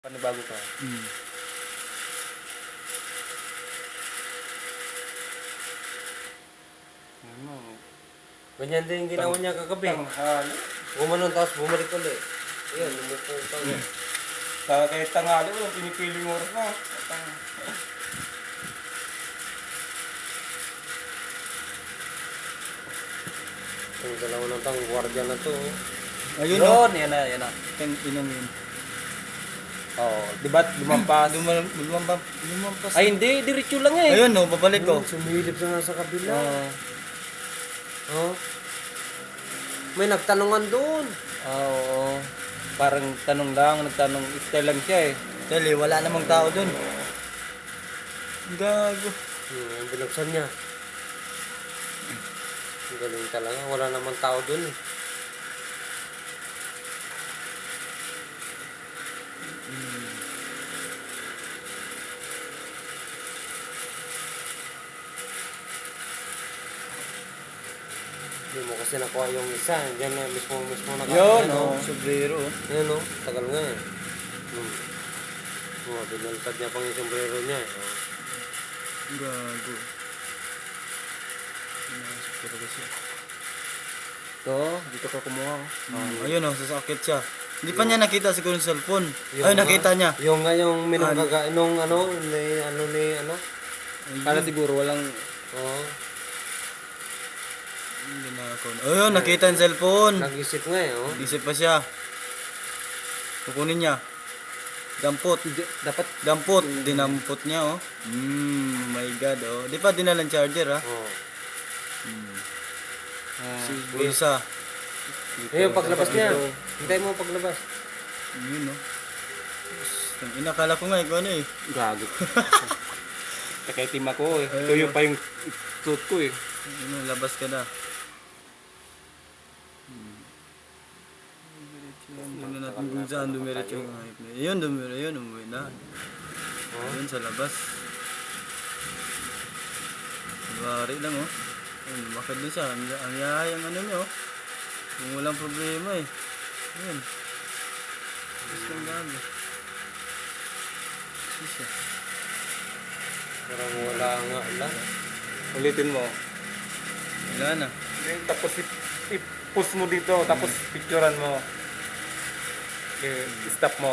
Panibago ka. Ano? Ganyan din yung ginawa niya kagabi. Tanghali. Gumanon tapos bumalik ulit. Ayan, lumupo ka. Kahit tanghali, walang pinipiling oras na. Ang dalawa ng tang gwardiya na to. Ayun Yun, yan na, yan na. Inang yun. Oo, di ba lumampas? Lumampas. Ay, hindi, diretso lang eh. Ayun, no, babalik ko. Sumilip na nga sa kabila. Oo. Oh. May nagtanungan doon. Oo. Parang tanong lang, nagtanong style lang siya eh. Dali, wala namang tao dun. Gago. Ang binuksan niya. Ang galing talaga. Wala namang tao doon eh. Hindi mo kasi nakuha yung isa. Diyan na mismo nakakuha. Yun, oh. Sombrero. Yan o. Tagal nga eh. Binaltad niya pang yung sombrero niya eh. Oh. Gago. Pinasok talaga siya. Ito, dito ka kumuha. Ayun, no, sasakit siya. Hindi pa niya nakita siguro yung cellphone. Yung Ay, nga, nakita niya. Yung nga yung minungkaga, nung ano, Kala siguro walang... Oo. Hindi na ako. Ayun, nakita yung cellphone. Nag-isip nga eh, oh. Isip pa siya. Kukunin niya. Dampot. Dapat... Dampot. Dinampot niya, oh. My God, oh. Di pa dinalang charger, ha? Oh. Isa. Ayun, paglabas niya. Hintay mo paglabas. Yun, oh. Inakala ko nga, ikaw ano eh. Gago. Takaitim ako eh. Tuyo pa yung suit ko eh. Yun, labas ka na. Yun na natin kung saan dumiretso yung hype na. Yun, yun, umuwi na. Yun, sa labas. Bari lang, oh. Ayun, lumakad din siya. Ang yahay ang ano niya, oh. Kung walang problema eh. Ayun. Gusto lang dami. Sisa. Parang wala nga, ala. Ulitin mo. Wala na. Tapos i-post mo dito, tapos picturean mo. Stop mo.